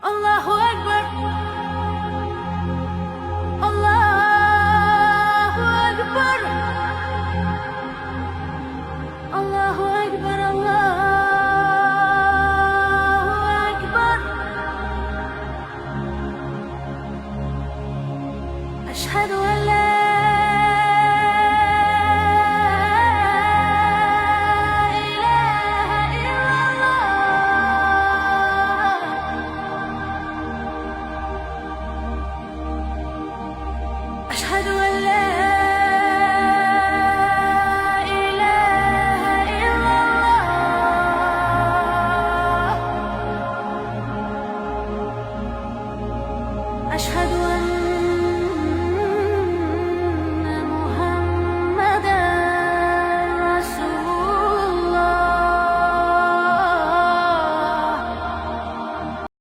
الله أكبر. الله أكبر. الله أكبر. الله أكبر. أشهد أن لا إله إلا الله. أشهد